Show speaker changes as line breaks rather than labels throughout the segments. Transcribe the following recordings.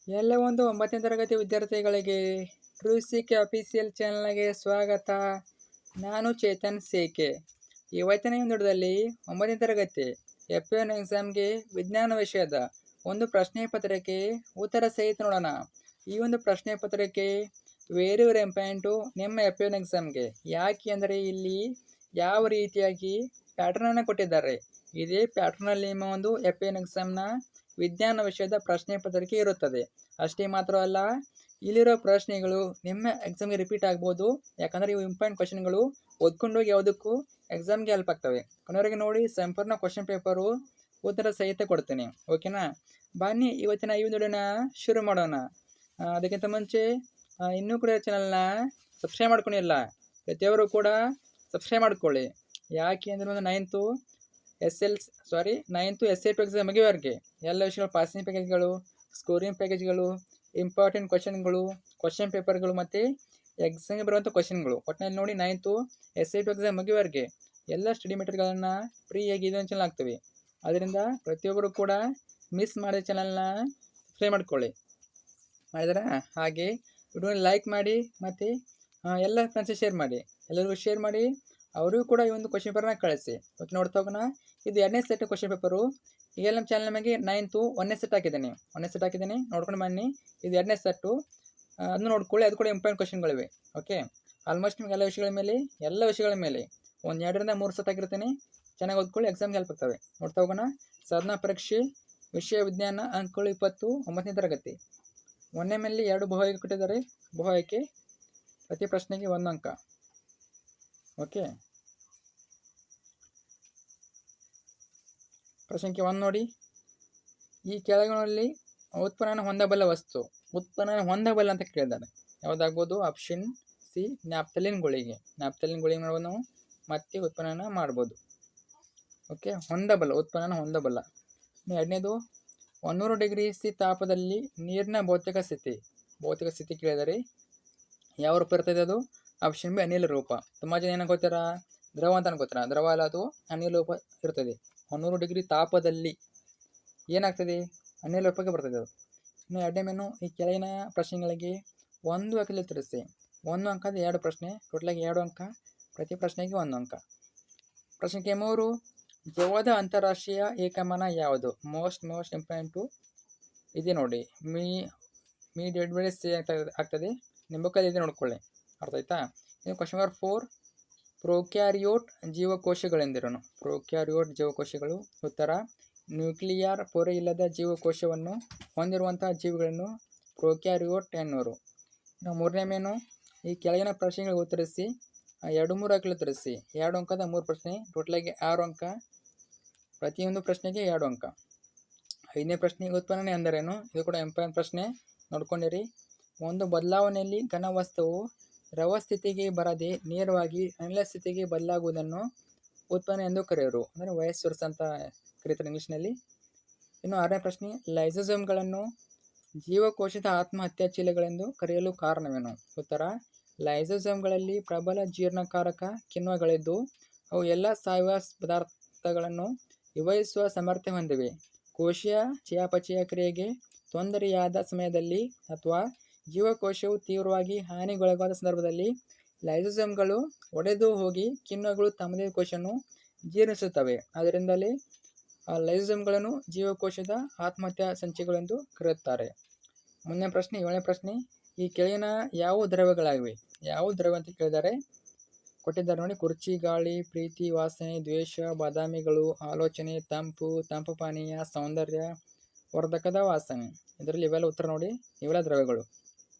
ಎಲ್ಲ ಒಂದು 9ನೇ ತರಗತಿ ವಿದ್ಯಾರ್ಥಿಗಳಿಗೆ ಟ್ರೂಸಿಕ್ ಅಫಿಷಿಯಲ್ ಚಾನಲ್ಗೆ ಸ್ವಾಗತ. ನಾನು ಚೇತನ್ ಸೇಕೆ. ಇವತ್ತಿನ ಈ ನೋಟದಲ್ಲಿ 9ನೇ ತರಗತಿ F1 ಎಕ್ಸಾಮ್ಗೆ ವಿಜ್ಞಾನ ವಿಷಯದ ಒಂದು ಪ್ರಶ್ನೆ ಪತ್ರಿಕೆ ಉತ್ತರ ಸಹಿತ ನೋಡೋಣ. ಈ ಒಂದು ಪ್ರಶ್ನೆ ಪತ್ರಿಕೆ ವೆರಿ ವೆರಿ ಇಂಪಾರ್ಟೆಂಟು ನಿಮ್ಮ F1 ಎಕ್ಸಾಮ್ಗೆ. ಯಾಕೆ ಅಂದರೆ ಇಲ್ಲಿ ಯಾವ ರೀತಿಯಾಗಿ ಪ್ಯಾಟರ್ನನ್ನು ಕೊಟ್ಟಿದ್ದಾರೆ. ಇದೇ ಪ್ಯಾಟರ್ನಲ್ಲಿ ನಿಮ್ಮ ಒಂದು F1 ಎಕ್ಸಾಮ್ನ ವಿಜ್ಞಾನ ವಿಷಯದ ಪ್ರಶ್ನೆ ಪತ್ರಿಕೆ ಇರುತ್ತದೆ. ಅಷ್ಟೇ ಮಾತ್ರ ಅಲ್ಲ, ಇಲ್ಲಿರೋ ಪ್ರಶ್ನೆಗಳು ನಿಮ್ಮ ಎಕ್ಸಾಮ್ಗೆ ರಿಪೀಟ್ ಆಗ್ಬೋದು. ಯಾಕಂದರೆ ಇವು ಇಂಪಾರ್ಟೆಂಟ್ ಕ್ವಶನ್ಗಳು ಓದ್ಕೊಂಡೋಗಿ ಯಾವುದಕ್ಕೂ ಎಕ್ಸಾಮ್ಗೆ ಹೆಲ್ಪ್ ಆಗ್ತವೆ. ಕೊನೆವರೆಗೆ ನೋಡಿ, ಸಂಪೂರ್ಣ ಕ್ವಶನ್ ಪೇಪರು ಉತ್ತರ ಸಹಿತ ಕೊಡ್ತೀನಿ. ಓಕೆನಾ? ಬನ್ನಿ ಇವತ್ತಿನ ಈ ವಿಡಿಯೋನ ಶುರು ಮಾಡೋಣ. ಅದಕ್ಕಿಂತ ಮುಂಚೆ ಇನ್ನೂ ಕೂಡ ಚಾನಲ್ನ ಸಬ್ಸ್ಕ್ರೈಬ್ ಮಾಡ್ಕೊಂಡಿಲ್ಲ, ಪ್ರತಿಯೊಬ್ಬರು ಕೂಡ ಸಬ್ಸ್ಕ್ರೈಬ್ ಮಾಡ್ಕೊಳ್ಳಿ. ಯಾಕೆ ಅಂದರೆ ಒಂದು ನೈನ್ತು SA2 ಎಕ್ಸಾಮ್ ಮುಗಿಯುವವರೆಗೆ ಎಲ್ಲ ವಿಷಯಗಳು ಪಾಸಿಂಗ್ ಪ್ಯಾಕೇಜ್ಗಳು, ಸ್ಕೋರಿಂಗ್ ಪ್ಯಾಕೇಜ್ಗಳು, ಇಂಪಾರ್ಟೆಂಟ್ ಕ್ವಶನ್ಗಳು, ಕ್ವಶನ್ ಪೇಪರ್ಗಳು ಮತ್ತು ಎಕ್ಸಾಮ್ಗೆ ಬರುವಂಥ ಕ್ವಶನ್ಗಳು ಒಟ್ಟಿನಲ್ಲಿ ನೋಡಿ 9th SA2 ಎಕ್ಸಾಮ್ ಮುಗಿಯುವವರೆಗೆ ಎಲ್ಲ ಸ್ಟಡಿ ಮೆಟೀರಿಯಲ್ಗಳನ್ನು ಫ್ರೀಯಾಗಿ ಇದೊಂದು ಚಾನಲ್ ಆಗ್ತವೆ. ಅದರಿಂದ ಪ್ರತಿಯೊಬ್ಬರು ಕೂಡ ಮಿಸ್ ಮಾಡಿದ ಚಾನಲ್ನ ಸಬ್ಸ್ಕ್ರೈಬ್ ಮಾಡ್ಕೊಳ್ಳಿ. ಮಾಡಿದ್ರೆ ಹಾಗೆ ವಿಡಿಯೋನ ಲೈಕ್ ಮಾಡಿ ಮತ್ತು ಎಲ್ಲ ಫ್ರೆಂಡ್ಸಿಗೆ ಶೇರ್ ಮಾಡಿ. ಎಲ್ಲರಿಗೂ ಶೇರ್ ಮಾಡಿ, ಅವರಿಗೂ ಕೂಡ ಈ ಒಂದು ಕ್ವಶನ್ ಪೇಪರ್ನ ಕಳಿಸಿ. ಓಕೆ, ನೋಡ್ತಾ ಹೋಗೋಣ. ಇದು 2ನೇ ಸೆಟ್ ಕ್ವಶನ್ ಪೇಪರು. ಈಗೆಲ್ಲ ನಮ್ಮ ಚಾನಲ್ ನಮಗೆ 9th 1ನೇ ಸೆಟ್ ಹಾಕಿದ್ದೀನಿ, ನೋಡ್ಕೊಂಡು ಬನ್ನಿ. ಇದು 2ನೇ ಸೆಟ್ಟು, ಅದನ್ನು ನೋಡ್ಕೊಳ್ಳಿ. ಅದು ಕೂಡ ಇಂಪಾರ್ಟೆಂಟ್ ಕ್ವಶನ್ಗಳಿವೆ. ಓಕೆ, ಆಲ್ಮೋಸ್ಟ್ ನಿಮ್ಗೆ ಎಲ್ಲ ವಿಷಯಗಳ ಮೇಲೆ ಒಂದು 2ರಿಂದ 3 ಸೆಟ್ ಆಗಿರ್ತೀನಿ. ಚೆನ್ನಾಗಿ ಓದ್ಕೊಳ್ಳಿ, ಎಕ್ಸಾಮ್ಗೆ ಹೆಲ್ಪ್ ಆಗ್ತವೆ. ನೋಡ್ತಾ ಹೋಗೋಣ. ಸಾಧನಾ ಪರೀಕ್ಷೆ ವಿಷಯ ವಿಜ್ಞಾನ ಅಂಕಗಳು 20 9ನೇ ತರಗತಿ. 1ನೇ ಮೇಲೆ 2 ಬಹು ಆಯ್ಕೆ ಕೊಟ್ಟಿದ್ದಾರೆ. ಬಹು ಆಯ್ಕೆ ಪ್ರತಿ ಪ್ರಶ್ನೆಗೆ 1 ಅಂಕ. ಓಕೆ, ಪ್ರಶ್ನೆ 1 ನೋಡಿ. ಈ ಕೆಳಗಿನಲ್ಲಿ ಉತ್ಪನ್ನ ಹೊಂದಬಲ್ಲ ವಸ್ತು, ಉತ್ಪನ್ನ ಹೊಂದಬಲ್ಲ ಅಂತ ಕೇಳಿದ್ದಾರೆ. ಯಾವುದಾಗ್ಬೋದು? ಆಪ್ಷನ್ ಸಿ ನ್ಯಾಪ್ಥಲಿನ್ ಗುಳಿಗೆ ಮಾಡ್ಬೋದು ನಾವು, ಮತ್ತೆ ಉತ್ಪನ್ನ ಮಾಡ್ಬೋದು. ಓಕೆ, ಉತ್ಪನ್ನ ಹೊಂದಬಲ್ಲ. 2ನೇದು 100 ಡಿಗ್ರಿ ಸಿ ತಾಪದಲ್ಲಿ ನೀರಿನ ಭೌತಿಕ ಸ್ಥಿತಿ ಕೇಳಿದರೆ ಯಾವ ರೂಪ ಇರ್ತದೆ? ಅದು ಆಪ್ಷನ್ ಬಿ ಅನಿಲ ರೂಪ. ತುಂಬ ಜನ ಏನು ಗೊತ್ತೀರಾ? ದ್ರವ ಅಂತ ಅನ್ಕೋತೀರಾ. ದ್ರವ ಅಲ್ಲ, ಅದು ಅನಿಲ ರೂಪ ಇರ್ತದೆ. 100 ಡಿಗ್ರಿ ತಾಪದಲ್ಲಿ ಏನಾಗ್ತದೆ? ಅನಿಲ ರೂಪಕ್ಕೆ ಬರ್ತದೆ ಅದು. ಇನ್ನು 2ನೇ ಮೆನು, ಈ ಕೆಳಗಿನ ಪ್ರಶ್ನೆಗಳಿಗೆ 1 ಅಂಕದಲ್ಲಿ ಉತ್ತರಿಸಿ. 1 ಅಂಕದ 2 ಪ್ರಶ್ನೆ, ಟೋಟಲಾಗಿ 2 ಅಂಕ, ಪ್ರತಿ ಪ್ರಶ್ನೆಗೆ 1 ಅಂಕ. ಪ್ರಶ್ನೆ 3, ಜವದ ಅಂತಾರಾಷ್ಟ್ರೀಯ ಏಕಮಾನ ಯಾವುದು? ಮೋಸ್ಟ್ ಇಂಪಾರ್ಟೆಂಟು ಇದೆ ನೋಡಿ. ಮೀ ಡಿವೈಡೆಡ್ ಆಗ್ತದೆ. ನಿಮ್ಮ ಬುಕ್ಕಲ್ಲಿ ಇದೆ, ನೋಡ್ಕೊಳ್ಳಿ. ಅರ್ಥ ಆಯ್ತಾ? ಇನ್ನು ಕ್ವಶನ್ ನಂಬರ್ 4, ಪ್ರೊಕ್ಯಾರಿಯೋಟ್ ಜೀವಕೋಶಗಳೆಂದಿರೋನು. ಜೀವಕೋಶಗಳು. ಉತ್ತರ, ನ್ಯೂಕ್ಲಿಯರ್ ಪೊರೆ ಇಲ್ಲದ ಜೀವಕೋಶವನ್ನು ಹೊಂದಿರುವಂತಹ ಜೀವಿಗಳನ್ನು ಪ್ರೊಕ್ಯಾರಿಯೋಟ್ ಎನ್ನುವರು. ಇನ್ನು 3ನೇ ಮೇನು, ಈ ಕೆಳಗಿನ ಪ್ರಶ್ನೆಗಳಿಗೆ ಉತ್ತರಿಸಿ. 2-3 ಅಂಕಗಳು ಉತ್ತರಿಸಿ. 2 ಅಂಕದ 3 ಪ್ರಶ್ನೆ, ಟೋಟಲಾಗಿ 6 ಅಂಕ, ಪ್ರತಿಯೊಂದು ಪ್ರಶ್ನೆಗೆ 2 ಅಂಕ. 5ನೇ ಪ್ರಶ್ನೆ, ಉತ್ಪನ್ನ ಎಂದರೇನು? ಇದು ಕೂಡ ಇಂಪಾರ್ಟೆಂಟ್ ಪ್ರಶ್ನೆ, ನೋಡ್ಕೊಂಡಿರಿ. ಒಂದು ಬದಲಾವಣೆಯಲ್ಲಿ ಘನವಸ್ತುವು ದ್ರವ ಸ್ಥಿತಿಗೆ ಬರದೆ ನೇರವಾಗಿ ಅನಿಲ ಸ್ಥಿತಿಗೆ ಬದಲಾಗುವುದನ್ನು ಉತ್ಪನ್ನ ಎಂದು ಕರೆಯುವರು. ಅಂದರೆ ವೈಸ್ ವರ್ಸ ಅಂತ ಕರೀತಾರೆ ಇಂಗ್ಲೀಷ್ನಲ್ಲಿ. ಇನ್ನು 6ನೇ ಪ್ರಶ್ನೆ, ಲೈಸೋಸೋಮ್ಗಳನ್ನು ಜೀವಕೋಶದ ಆತ್ಮಹತ್ಯಾ ಚೀಲಗಳೆಂದು ಕರೆಯಲು ಕಾರಣವೇನು? ಉತ್ತರ, ಲೈಸೋಸೋಮ್ಗಳಲ್ಲಿ ಪ್ರಬಲ ಜೀರ್ಣಕಾರಕ ಕಿಣ್ವಗಳಿದ್ದು ಅವು ಎಲ್ಲ ಸಾವಯವ ಪದಾರ್ಥಗಳನ್ನು ವಿಭಜಿಸುವ ಸಾಮರ್ಥ್ಯ ಹೊಂದಿವೆ. ಕೋಶೀಯ ಚಯಾಪಚಯ ಕ್ರಿಯೆಗೆ ತೊಂದರೆಯಾದ ಸಮಯದಲ್ಲಿ ಅಥವಾ ಜೀವಕೋಶವು ತೀವ್ರವಾಗಿ ಹಾನಿಗೊಳಗಾದ ಸಂದರ್ಭದಲ್ಲಿ ಲೈಸೋಸೋಮ್ಗಳು ಒಡೆದು ಹೋಗಿ ಕಿಣ್ವಗಳು ತಮ್ಮದೇ ಕೋಶವನ್ನು ಜೀರ್ಣಿಸುತ್ತವೆ. ಅದರಿಂದಲೇ ಲೈಸೋಸೋಮ್ಗಳನ್ನು ಜೀವಕೋಶದ ಆತ್ಮಹತ್ಯಾ ಸಂಚಿಗಳೆಂದು ಕರೆಯುತ್ತಾರೆ. ಮುಂದಿನ ಪ್ರಶ್ನೆ 7ನೇ ಪ್ರಶ್ನೆ, ಈ ಕೆಳಗಿನ ಯಾವ ದ್ರವ್ಯಗಳಾಗಿವೆ? ಯಾವ ದ್ರವ್ಯ ಅಂತ ಕೇಳಿದ್ದಾರೆ, ಕೊಟ್ಟಿದ್ದಾರೆ ನೋಡಿ. ಕುರ್ಚಿ, ಗಾಳಿ, ಪ್ರೀತಿ, ವಾಸನೆ, ದ್ವೇಷ, ಬಾದಾಮಿಗಳು, ಆಲೋಚನೆ, ತಂಪು ಪಾನೀಯ, ಸೌಂದರ್ಯ ವರ್ಧಕದ ವಾಸನೆ. ಇದರಲ್ಲಿ ಇವೆಲ್ಲ ಉತ್ತರ ನೋಡಿ. ಇವೆಲ್ಲ ದ್ರವ್ಯಗಳು: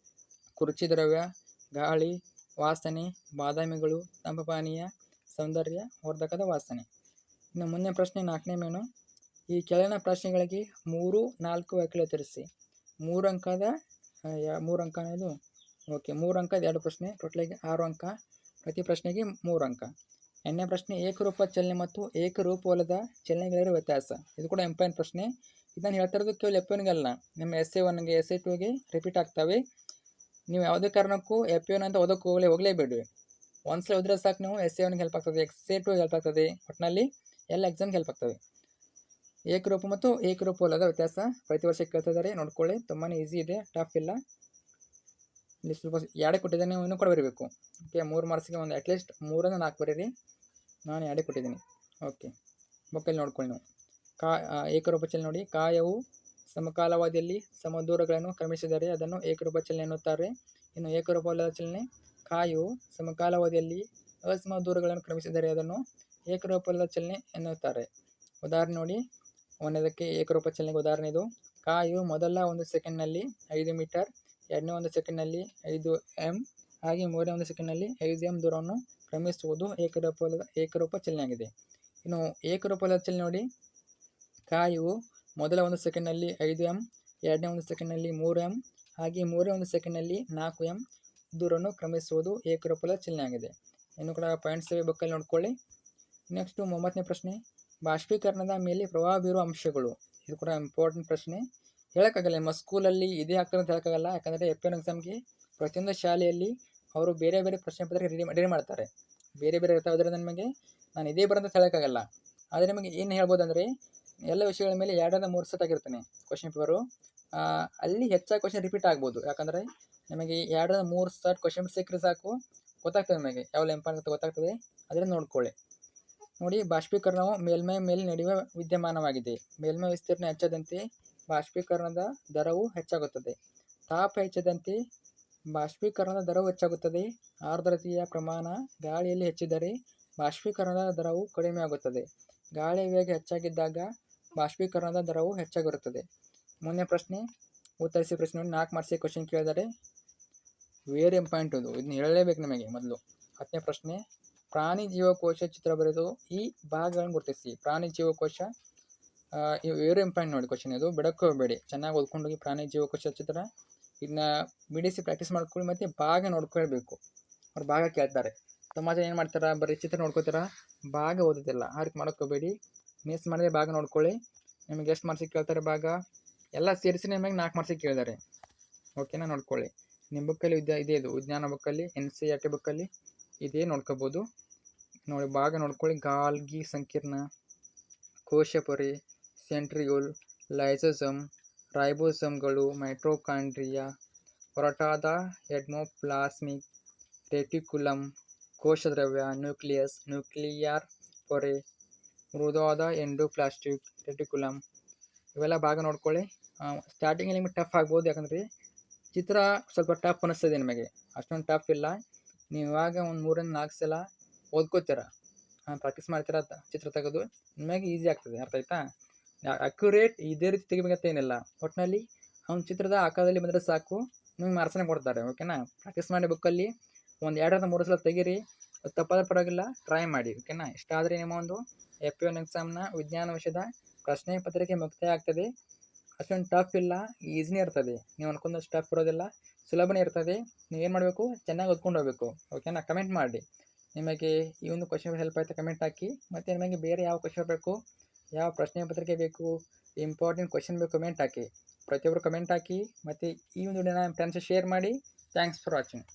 ಕುರ್ಚಿ ದ್ರವ್ಯ, ಗಾಳಿ, ವಾಸನೆ, ಬಾದಾಮಿಗಳು, ತಂಪು ಪಾನೀಯ, ಸೌಂದರ್ಯ ವರ್ಧಕದ ವಾಸನೆ. ಇನ್ನು ಮುಂದಿನ ಪ್ರಶ್ನೆ 4ನೇ ಮೇನು, ಈ ಕೆಳಗಿನ ಪ್ರಶ್ನೆಗಳಿಗೆ 3-4 ವಾಕ್ಯಗಳು ಉತ್ತರಿಸಿ. 3 ಅಂಕದ 2 ಪ್ರಶ್ನೆ, ಟೋಟಲಾಗಿ 6 ಅಂಕ, ಪ್ರತಿ ಪ್ರಶ್ನೆಗೆ 3 ಅಂಕ. 8ನೇ ಪ್ರಶ್ನೆ, ಏಕರೂಪ ಚಲನೆ ಮತ್ತು ಏಕರೂಪವಲ್ಲದ ಚಲನೆಗಳಿರುವ ವ್ಯತ್ಯಾಸ. ಇದು ಕೂಡ ಇಂಪಾರ್ಟೆಂಟ್ ಪ್ರಶ್ನೆ. ಇದನ್ನು ಹೇಳ್ತಾ ಇರೋದು ಕೇವಲ F1ಗಲ್ಲ, ನಿಮ್ಮ SA1ಗೆ SA2ಗೆ ರಿಪೀಟ್ ಆಗ್ತವೆ. ನೀವು ಯಾವುದೇ ಕಾರಣಕ್ಕೂ F1 ಅಂತ ಹೋಗಲೇಬೇಡಿ. ಒಂದ್ಸಲ ಓದಿದ್ರೆ ಸಾಕು, ನೀವು SA1ಗೆ ಹೆಲ್ಪ್ ಆಗ್ತದೆ, SA2ಗೆ ಹೆಲ್ಪ್ ಆಗ್ತದೆ, ಒಟ್ಟಿನಲ್ಲಿ ಎಲ್ಲ ಎಕ್ಸಾಮ್ಗೆ ಹೆಲ್ಪ್ ಆಗ್ತವೆ. ಏಕರೂಪ ಮತ್ತು ಏಕರೂಪವಲ್ಲದ ವ್ಯತ್ಯಾಸ ಪ್ರತಿ ವರ್ಷ ಕೇಳ್ತಿದ್ದಾರೆ, ನೋಡ್ಕೊಳ್ಳಿ. ತುಂಬಾ ಈಸಿ ಇದೆ, ಟಫ್ ಇಲ್ಲ. ಇಲ್ಲಿ ಸ್ವಲ್ಪ ಎರಡೇ ಕೊಟ್ಟಿದ್ದೇನೆ, ನೀವು ಇನ್ನೂ ಕೂಡ ಬರೀಬೇಕು. ಓಕೆ, 3 ಮಾರ್ಕ್ಸ್ಗೆ ಒಂದು ಅಟ್ಲೀಸ್ಟ್ 3ರಿಂದ 4 ಬರೀರಿ. ನಾನು ಎರಡೇ ಕೊಟ್ಟಿದ್ದೀನಿ. ಓಕೆ, ಬುಕ್ಕಲ್ಲಿ ನೋಡ್ಕೊಳ್ಳಿ ನೀವು. ಏಕರೂಪ ಚಲನೆ ನೋಡಿ. ಕಾಯವು ಸಮಕಾಲಾವಧಿಯಲ್ಲಿ ಸಮದೂರಗಳನ್ನು ಕ್ರಮಿಸಿದರೆ ಅದನ್ನು ಏಕರೂಪ ಚಲನೆ ಎನ್ನುತ್ತಾರೆ. ಇನ್ನು ಏಕರೂಪವಲ್ಲದ ಚಲನೆ, ಕಾಯು ಸಮಕಾಲಾವಧಿಯಲ್ಲಿ ಅಸಮ ದೂರಗಳನ್ನು ಕ್ರಮಿಸಿದರೆ ಅದನ್ನು ಏಕರೂಪವಲ್ಲದ ಚಲನೆ ಎನ್ನುತ್ತಾರೆ. ಉದಾಹರಣೆ ನೋಡಿ. ಒಂದನೇದಕ್ಕೆ ಏಕರೂಪ ಚಲನೆಗೆ ಉದಾಹರಣೆ ಇದು. ಕಾಯು ಮೊದಲ 1 ಸೆಕೆಂಡ್ನಲ್ಲಿ 5 ಮೀಟರ್, ಎರಡನೇ 1 ಸೆಕೆಂಡ್ನಲ್ಲಿ 5 m, ಹಾಗೆ ಮೂರನೇ 1 ಸೆಕೆಂಡ್ನಲ್ಲಿ 5 m ದೂರವನ್ನು ಕ್ರಮಿಸುವುದು ಏಕರೂಪ ಚಲನೆಯಾಗಿದೆ. ಇನ್ನು ಏಕರೂಪವಲ್ಲದ ಚಲನೆ ನೋಡಿ. ಕಾಯು ಮೊದಲ 1 ಸೆಕೆಂಡ್ನಲ್ಲಿ 5 m, ಎರಡನೇ 1 ಸೆಕೆಂಡ್ನಲ್ಲಿ 3 m, ಹಾಗೆ ಮೂರನೇ 1 ಸೆಕೆಂಡ್ನಲ್ಲಿ 4 m ದೂರವನ್ನು ಕ್ರಮಿಸುವುದು ಏಕರೂಪದ ಚಲನೆಯಾಗಿದೆ. ಇನ್ನು ಕೂಡ ಪಾಯಿಂಟ್ಸ್ ಇವೆ, ಬುಕ್ಕಲ್ಲಿ ನೋಡ್ಕೊಳ್ಳಿ. ನೆಕ್ಸ್ಟು 9ನೇ ಪ್ರಶ್ನೆ. ಬಾಷ್ಪೀಕರಣದ ಮೇಲೆ ಪ್ರಭಾವ ಬೀರುವ ಅಂಶಗಳು. ಇದು ಕೂಡ ಇಂಪಾರ್ಟೆಂಟ್ ಪ್ರಶ್ನೆ. ಹೇಳೋಕ್ಕಾಗಲ್ಲ, ನಿಮ್ಮ ಸ್ಕೂಲಲ್ಲಿ ಇದೇ ಆಗ್ತದೆ ಅಂತ ಹೇಳೋಕ್ಕಾಗಲ್ಲ. ಯಾಕಂದರೆ FA ಎಕ್ಸಾಮ್ಗೆ ಪ್ರತಿಯೊಂದು ಶಾಲೆಯಲ್ಲಿ ಅವರು ಬೇರೆ ಬೇರೆ ಪ್ರಶ್ನೆ ಪತ್ರಿಕೆ ರೆಡಿ ಮಾಡ್ತಾರೆ, ಬೇರೆ ಬೇರೆ ಇರ್ತಾವೆ. ಅದರಿಂದ ನಿಮಗೆ ನಾನು ಇದೇ ಬರೋಂತ ಹೇಳೋಕ್ಕಾಗಲ್ಲ. ಆದರೆ ನಿಮಗೆ ಏನು ಹೇಳ್ಬೋದು ಅಂದರೆ, ಎಲ್ಲ ವಿಷಯಗಳ ಮೇಲೆ 2-3 ಸೆಟ್ ಆಗಿರ್ತಾನೆ ಕ್ವಶನ್ ಪೇಪರು. ಅಲ್ಲಿ ಹೆಚ್ಚಾಗಿ ಕ್ವಶನ್ ರಿಪೀಟ್ ಆಗ್ಬೋದು. ಯಾಕಂದರೆ ನಿಮಗೆ 2-3 ಸೆಟ್ ಕ್ವಶನ್ ಸಿಕ್ಕರೆ ಸಾಕು, ಗೊತ್ತಾಗ್ತದೆ ನಿಮಗೆ ಯಾವೆಲ್ಲ ಇಂಪಾರ್ಟೆಂಟ್ ಗೊತ್ತಾಗ್ತದೆ. ಅದರಿಂದ ನೋಡ್ಕೊಳ್ಳಿ. ನೋಡಿ, ಬಾಷ್ಪೀಕರಣವು ಮೇಲ್ಮೈ ಮೇಲೆ ನಡೆಯುವ ವಿದ್ಯಮಾನವಾಗಿದೆ. ಮೇಲ್ಮೈ ವಿಸ್ತೀರ್ಣ ಹೆಚ್ಚಾದಂತೆ ಬಾಷ್ಪೀಕರಣದ ದರವು ಹೆಚ್ಚಾಗುತ್ತದೆ. ತಾಪ ಹೆಚ್ಚಾದಂತೆ ಬಾಷ್ಪೀಕರಣದ ದರವು ಹೆಚ್ಚಾಗುತ್ತದೆ. ಆರ್ದ್ರತೆಯ ಪ್ರಮಾಣ ಗಾಳಿಯಲ್ಲಿ ಹೆಚ್ಚಿದರೆ ಬಾಷ್ಪೀಕರಣದ ದರವು ಕಡಿಮೆಯಾಗುತ್ತದೆ. ಗಾಳಿಯ ವೇಗ ಹೆಚ್ಚಾಗಿದ್ದಾಗ ಬಾಷ್ಪೀಕರಣದ ದರವು ಹೆಚ್ಚಾಗಿರುತ್ತದೆ. ಮುಂದಿನ ಪ್ರಶ್ನೆ ಉತ್ತರಿಸಿ ಪ್ರಶ್ನೆ ನೋಡಿ. 4 ಮಾರ್ಕ್ಸಿಗೆ ಕ್ವಶನ್ ಕೇಳಿದರೆ ವೆರಿ ಇಂಪಾರ್ಟೆಂಟ್ ಇದು, ಇದನ್ನ ಹೇಳಲೇಬೇಕು ನಿಮಗೆ. ಮೊದಲು 10ನೇ ಪ್ರಶ್ನೆ. ಪ್ರಾಣಿ ಜೀವಕೋಶ ಚಿತ್ರ ಬರೆದು ಈ ಭಾಗಗಳನ್ನು ಗುರುತಿಸಿ. ಪ್ರಾಣಿ ಜೀವಕೋಶ ವೆರಿ ಇಂಪಾರ್ಟೆಂಟ್ ನೋಡಿ ಕ್ವಶನ್ ಇದು, ಬಿಡಕ್ಕೆ ಹೋಗಬೇಡಿ. ಚೆನ್ನಾಗಿ ಓದ್ಕೊಂಡೋಗಿ ಪ್ರಾಣಿ ಜೀವಕೋಶ ಚಿತ್ರ. ಇದನ್ನ ಬಿಡಿಸಿ ಪ್ರಾಕ್ಟೀಸ್ ಮಾಡ್ಕೊಳ್ಳಿ, ಮತ್ತು ಭಾಗ ನೋಡ್ಕೊಳ್ಬೇಕು. ಅವ್ರು ಭಾಗ ಕೇಳ್ತಾರೆ. ತುಂಬ ಜನ ಏನು ಮಾಡ್ತಾರೆ, ಬರೀ ಚಿತ್ರ ನೋಡ್ಕೋತಾರೆ, ಭಾಗ ಓದೋದಿಲ್ಲ. ಆ ರೀತಿ ಮಾಡೋಕ್ಕೆ ಹೋಗಬೇಡಿ. ಮಿಸ್ ಮಾಡಿದ್ರೆ ಭಾಗ ನೋಡ್ಕೊಳ್ಳಿ. ನಿಮಗೆ ಎಷ್ಟು ಮಾರ್ಕ್ಸಿಗೆ ಕೇಳ್ತಾರೆ ಭಾಗ ಎಲ್ಲ ಸೇರಿಸಿ ನಿಮಗೆ 4 ಮಾರ್ಕ್ಸಿಗೆ ಕೇಳಿದ್ದಾರೆ. ಓಕೆನಾ, ನೋಡ್ಕೊಳ್ಳಿ. ನಿಮ್ಮ ಬುಕ್ಕಲ್ಲಿ ಇದೇ ಇದು ವಿಜ್ಞಾನ ಬುಕ್ಕಲ್ಲಿ, NCERT ಬುಕ್ಕಲ್ಲಿ ಇದೇ ನೋಡ್ಕೋಬೋದು. ನೋಡಿ, ಭಾಗ ನೋಡ್ಕೊಳ್ಳಿ. ಗಾಲ್ಗಿ ಸಂಕೀರ್ಣ, ಕೋಶಪೊರೆ, ಸೆಂಟ್ರಿಯೋಲ್, ಲೈಸೋಸೋಮ್, ರೈಬೋಸೋಮ್ಗಳು, ಮೈಟೊಕಾಂಡ್ರಿಯಾ, ಹೊರಟಾದ ಎಂಡೋಪ್ಲಾಸ್ಮಿಕ್ ರೆಟಿಕ್ಯುಲಮ್, ಕೋಶದ್ರವ್ಯ, ನ್ಯೂಕ್ಲಿಯಸ್, ನ್ಯೂಕ್ಲಿಯರ್ ಪೊರೆ, ಮೃದುವಾದ ಎಂಡೋಪ್ಲಾಸ್ಟಿಕ್ ರೆಟಿಕ್ಯುಲಮ್, ಇವೆಲ್ಲ ಭಾಗ ನೋಡ್ಕೊಳ್ಳಿ. ಸ್ಟಾರ್ಟಿಂಗಲ್ಲಿ ನಿಮಗೆ ಟಫ್ ಆಗ್ಬೋದು, ಯಾಕಂದರೆ ಚಿತ್ರ ಸ್ವಲ್ಪ ಟಫ್ ಅನ್ನಿಸ್ತದೆ ನಿಮಗೆ. ಅಷ್ಟೊಂದು ಟಫ್ ಇಲ್ಲ. ನೀವು ಇವಾಗ ಒಂದು 3-4 ಸಲ ಓದ್ಕೋತೀರ, ಪ್ರಾಕ್ಟೀಸ್ ಮಾಡ್ತೀರ, ಚಿತ್ರ ತೆಗೆದು ನಿಮಗೆ ಈಸಿ ಆಗ್ತದೆ. ಅರ್ಥ ಆಯ್ತಾ? ಅಕ್ಯುರೇಟ್ ಇದೇ ರೀತಿ ತೆಗಿಬೇಕಂತ ಏನಿಲ್ಲ. ಒಟ್ಟಿನಲ್ಲಿ ಅವ್ನ ಚಿತ್ರದ ಆಕಾರದಲ್ಲಿ ಬಂದರೆ ಸಾಕು, ನಿಮಗೆ ಮಾರ್ಕ್ಸನ್ನೇ ಕೊಡ್ತಾರೆ. ಓಕೆನಾ, ಪ್ರಾಕ್ಟೀಸ್ ಮಾಡಿ. ಬುಕ್ಕಲ್ಲಿ ಒಂದು 2-3 ಸಲ ತೆಗೀರಿ, ತಪ್ಪಾದ್ರೆ ಪರವಾಗಿಲ್ಲ, ಟ್ರೈ ಮಾಡಿ. ಓಕೆನಾ, ಇಷ್ಟಾದರೆ ನಿಮ್ಮ ಒಂದು FA ಎಕ್ಸಾಮ್ನ ವಿಜ್ಞಾನ ವಿಷಯದ ಪ್ರಶ್ನೆ ಪತ್ರಿಕೆ ಮುಕ್ತಾಯ ಆಗ್ತದೆ. ಅಷ್ಟೊಂದು ಟಫ್ ಇಲ್ಲ, ಈಸಿನೇ ಇರ್ತದೆ. ನೀವು ಅನ್ಕೊಂಡಷ್ಟು ಟಫ್ ಇರೋದಿಲ್ಲ, ಸುಲಭನೇ ಇರ್ತದೆ. ನೀವೇನು ಮಾಡಬೇಕು, ಚೆನ್ನಾಗಿ ಓದ್ಕೊಂಡು ಹೋಗಬೇಕು. ಓಕೆನಾ, ಕಮೆಂಟ್ ಮಾಡಿ. ನಿಮಗೆ ಈ ಒಂದು ಕ್ವಶನ್ ಹೆಲ್ಪ್ ಆಯಿತು ಕಮೆಂಟ್ ಹಾಕಿ. ಮತ್ತು ನಿಮಗೆ ಬೇರೆ ಯಾವ ಕ್ವಶನ್ ಬೇಕು, ಯಾವ ಪ್ರಶ್ನೆ ಪತ್ರಿಕೆ ಬೇಕು, ಇಂಪಾರ್ಟೆಂಟ್ ಕ್ವಶನ್ ಬೇಕು, ಕಮೆಂಟ್ ಹಾಕಿ. ಪ್ರತಿಯೊಬ್ಬರು ಕಮೆಂಟ್ ಹಾಕಿ. ಮತ್ತು ಈ ಒಂದು ವಿಡಿಯೋನ ಫ್ರೆಂಡ್ಸ್ ಶೇರ್ ಮಾಡಿ. Thanks for watching.